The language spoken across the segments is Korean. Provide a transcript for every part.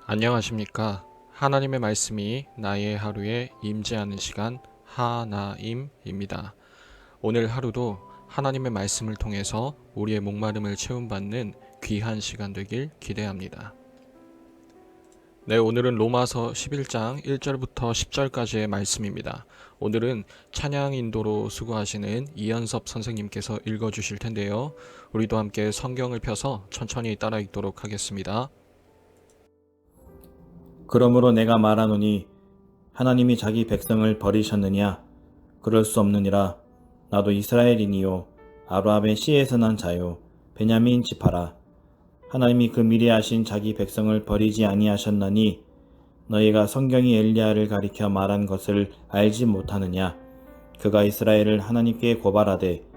안녕하십니까. 하나님의 말씀이 나의 하루에 임재하는 시간 하나임입니다. 오늘 하루도 하나님의 말씀을 통해서 우리의 목마름을 채움받는 귀한 시간 되길 기대합니다. 네, 오늘은 로마서 11장 1절부터 10절까지의 말씀입니다. 오늘은 찬양 인도로 수고하시는 이연섭 선생님께서 읽어주실 텐데요. 우리도 함께 성경을 펴서 천천히 따라 읽도록 하겠습니다. 그러므로 내가 말하노니 하나님이 자기 백성을 버리셨느냐? 그럴 수 없느니라. 나도 이스라엘이니요 아브라함의 씨에서 난 자요 베냐민 지파라. 하나님이 그 미리 하신 자기 백성을 버리지 아니하셨나니 너희가 성경이 엘리야를 가리켜 말한 것을 알지 못하느냐? 그가 이스라엘을 하나님께 고발하되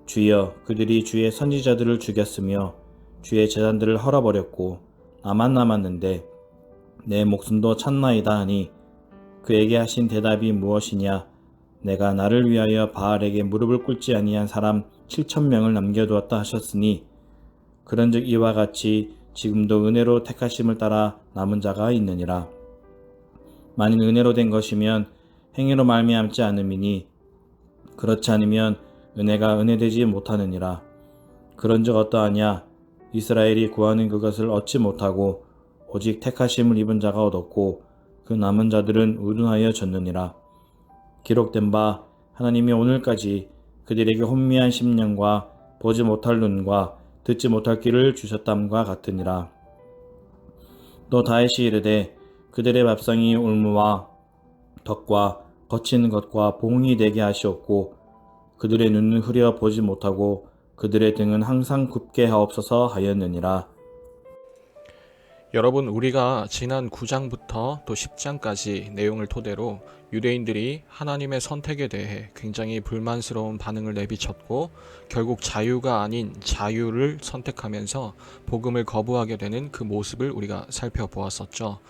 주여 그들이 주의 선지자들을 죽였으며 주의 제단들을 헐어버렸고 나만 남았는데 내 목숨도 찾나이다 하니 그에게 하신 대답이 무엇이냐? 내가 나를 위하여 바알에게 무릎을 꿇지 아니한 사람 7,000명을 남겨두었다 하셨으니 그런즉 이와 같이 지금도 은혜로 택하심을 따라 남은 자가 있느니라. 만일 은혜로 된 것이면 행위로 말미암지 않음이니 그렇지 않으면 은혜가 은혜되지 못하느니라. 그런즉 어떠하냐? 이스라엘이 구하는 그것을 얻지 못하고 오직 택하심을 입은 자가 얻었고 그 남은 자들은 의존하여 졌느니라. 기록된 바 하나님이 오늘까지 그들에게 혼미한 심령과 보지 못할 눈과 듣지 못할 귀를 주셨담과 같으니라. 또 다윗이 이르되 그들의 밥상이 올무와 덕과 거친 것과 봉이 되게 하시었고 그들의 눈은 흐려 보지 못하고 그들의 등은 항상 굽게 하옵소서 하였느니라. 여러분, 우리가 지난 9장부터 또 10장까지 내용을 토대로 유대인들이 하나님의 선택에 대해 굉장히 불만스러운 반응을 내비쳤고 결국 자유가 아닌 자유를 선택하면서 복음을 거부하게 되는 그 모습을 우리가 살펴보았었죠.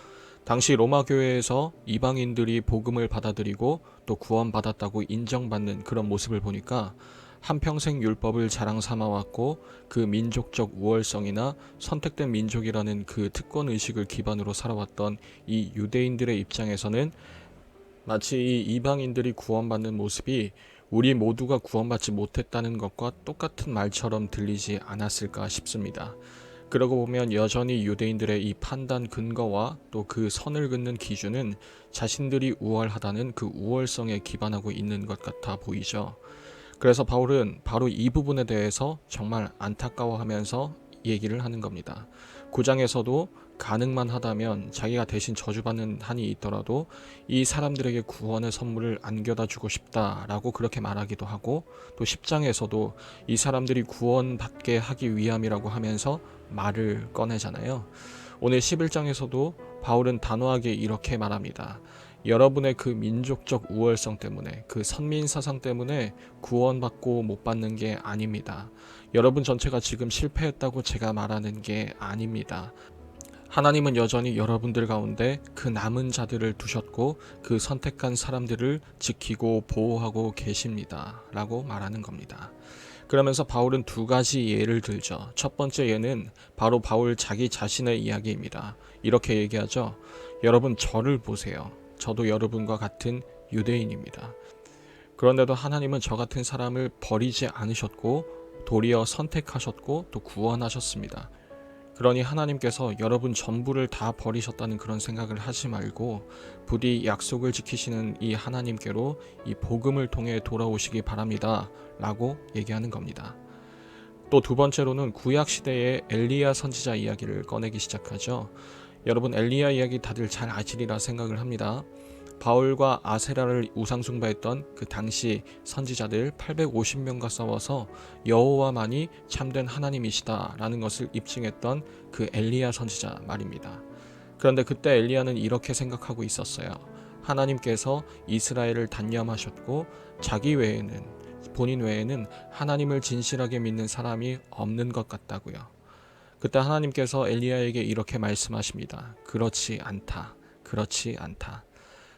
당시 로마 교회에서 이방인들이 복음을 받아들이고 또 구원받았다고 인정받는 그런 모습을 보니까 한평생 율법을 자랑 삼아왔고 그 민족적 우월성이나 선택된 민족이라는 그 특권의식을 기반으로 살아왔던 이 유대인들의 입장에서는 마치 이 이방인들이 구원받는 모습이 우리 모두가 구원받지 못했다는 것과 똑같은 말처럼 들리지 않았을까 싶습니다. 그러고 보면 여전히 유대인들의 이 판단 근거와 또 그 선을 긋는 기준은 자신들이 우월하다는 그 우월성에 기반하고 있는 것 같아 보이죠. 그래서 바울은 바로 이 부분에 대해서 정말 안타까워하면서 얘기를 하는 겁니다. 9장에서도 가능만 하다면 자기가 대신 저주받는 한이 있더라도 이 사람들에게 구원의 선물을 안겨다 주고 싶다라고 그렇게 말하기도 하고, 또 10장에서도 이 사람들이 구원받게 하기 위함이라고 하면서 말을 꺼내잖아요. 오늘 11장에서도 바울은 단호하게 이렇게 말합니다. 여러분의 그 민족적 우월성 때문에, 그 선민 사상 때문에 구원받고 못 받는 게 아닙니다. 여러분 전체가 지금 실패했다고 제가 말하는 게 아닙니다. 하나님은 여전히 여러분들 가운데 그 남은 자들을 두셨고 그 선택한 사람들을 지키고 보호하고 계십니다. 라고 말하는 겁니다. 그러면서 바울은 두 가지 예를 들죠. 첫 번째 예는 바로 바울 자기 자신의 이야기입니다. 이렇게 얘기하죠. 여러분 저를 보세요. 저도 여러분과 같은 유대인입니다. 그런데도 하나님은 저 같은 사람을 버리지 않으셨고 도리어 선택하셨고 또 구원하셨습니다. 그러니 하나님께서 여러분 전부를 다 버리셨다는 그런 생각을 하지 말고 부디 약속을 지키시는 이 하나님께로 이 복음을 통해 돌아오시기 바랍니다. 라고 얘기하는 겁니다. 또 두 번째로는 구약 시대의 엘리야 선지자 이야기를 꺼내기 시작하죠. 여러분 엘리야 이야기 다들 잘 아시리라 생각을 합니다. 바울과 아세라를 우상숭배했던 그 당시 선지자들 850명과 싸워서 여호와만이 참된 하나님이시다라는 것을 입증했던 그 엘리야 선지자 말입니다. 그런데 그때 엘리야는 이렇게 생각하고 있었어요. 하나님께서 이스라엘을 단념하셨고 자기 외에는, 본인 외에는 하나님을 진실하게 믿는 사람이 없는 것 같다고요. 그때 하나님께서 엘리야에게 이렇게 말씀하십니다. 그렇지 않다. 그렇지 않다.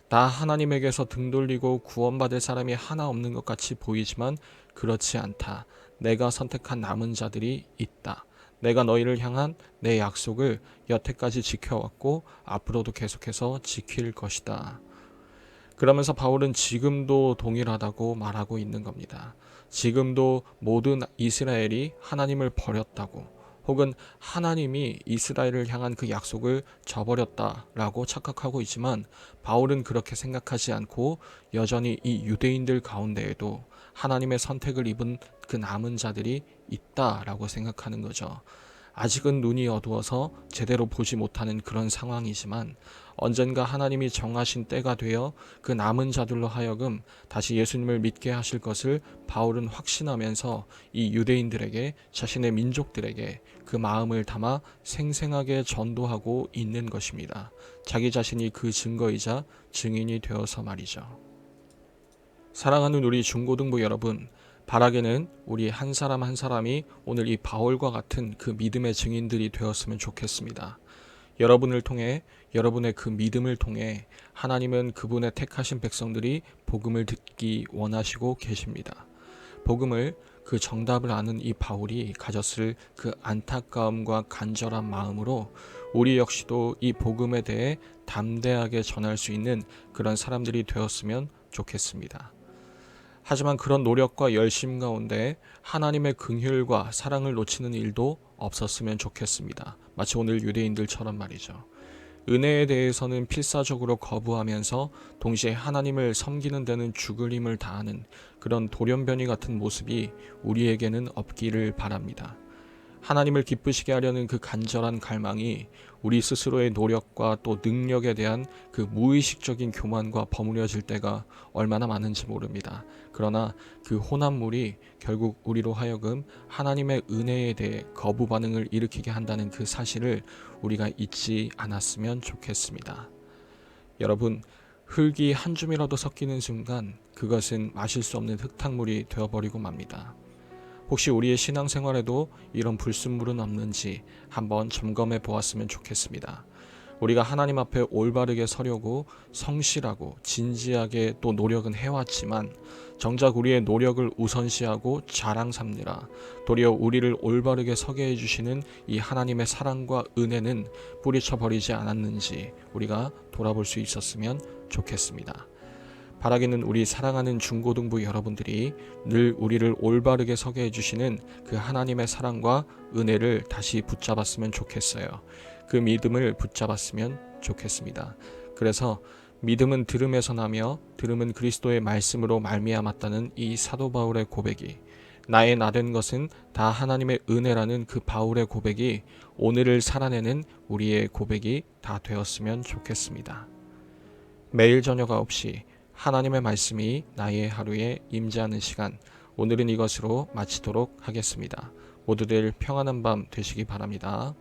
나 하나님에게서 등 돌리고 구원받을 사람이 하나 없는 것 같이 보이지만 그렇지 않다. 내가 선택한 남은 자들이 있다. 내가 너희를 향한 내 약속을 여태까지 지켜왔고 앞으로도 계속해서 지킬 것이다. 그러면서 바울은 지금도 동일하다고 말하고 있는 겁니다. 지금도 모든 이스라엘이 하나님을 버렸다고, 혹은 하나님이 이스라엘을 향한 그 약속을 저버렸다라고 착각하고 있지만, 바울은 그렇게 생각하지 않고 여전히 이 유대인들 가운데에도 하나님의 선택을 입은 그 남은 자들이 있다라고 생각하는 거죠. 아직은 눈이 어두워서 제대로 보지 못하는 그런 상황이지만, 언젠가 하나님이 정하신 때가 되어 그 남은 자들로 하여금 다시 예수님을 믿게 하실 것을 바울은 확신하면서 이 유대인들에게, 자신의 민족들에게 그 마음을 담아 생생하게 전도하고 있는 것입니다. 자기 자신이 그 증거이자 증인이 되어서 말이죠. 사랑하는 우리 중고등부 여러분, 바라게는 우리 한 사람 한 사람이 오늘 이 바울과 같은 그 믿음의 증인들이 되었으면 좋겠습니다. 여러분을 통해, 여러분의 그 믿음을 통해 하나님은 그분의 택하신 백성들이 복음을 듣기 원하시고 계십니다. 복음을, 그 정답을 아는 이 바울이 가졌을 그 안타까움과 간절한 마음으로 우리 역시도 이 복음에 대해 담대하게 전할 수 있는 그런 사람들이 되었으면 좋겠습니다. 하지만 그런 노력과 열심 가운데 하나님의 긍휼과 사랑을 놓치는 일도 없었으면 좋겠습니다. 마치 오늘 유대인들처럼 말이죠. 은혜에 대해서는 필사적으로 거부하면서 동시에 하나님을 섬기는 데는 죽을 힘을 다하는 그런 돌연변이 같은 모습이 우리에게는 없기를 바랍니다. 하나님을 기쁘시게 하려는 그 간절한 갈망이 우리 스스로의 노력과 또 능력에 대한 그 무의식적인 교만과 버무려질 때가 얼마나 많은지 모릅니다. 그러나 그 혼합물이 결국 우리로 하여금 하나님의 은혜에 대해 거부 반응을 일으키게 한다는 그 사실을 우리가 잊지 않았으면 좋겠습니다. 여러분, 흙이 한 줌이라도 섞이는 순간 그것은 마실 수 없는 흙탕물이 되어버리고 맙니다. 혹시 우리의 신앙생활에도 이런 불순물은 없는지 한번 점검해 보았으면 좋겠습니다. 우리가 하나님 앞에 올바르게 서려고 성실하고 진지하게 또 노력은 해왔지만, 정작 우리의 노력을 우선시하고 자랑 삼느라 도리어 우리를 올바르게 서게 해주시는 이 하나님의 사랑과 은혜는 뿌리쳐 버리지 않았는지 우리가 돌아볼 수 있었으면 좋겠습니다. 바라기는 우리 사랑하는 중고등부 여러분들이 늘 우리를 올바르게 서게 해주시는 그 하나님의 사랑과 은혜를 다시 붙잡았으면 좋겠어요. 그 믿음을 붙잡았으면 좋겠습니다. 그래서 믿음은 들음에서 나며 들음은 그리스도의 말씀으로 말미암았다는 이 사도 바울의 고백이, 나의 나된 것은 다 하나님의 은혜라는 그 바울의 고백이 오늘을 살아내는 우리의 고백이 다 되었으면 좋겠습니다. 매일 저녁 9시 하나님의 말씀이 나의 하루에 임재하는 시간, 오늘은 이것으로 마치도록 하겠습니다. 모두들 평안한 밤 되시기 바랍니다.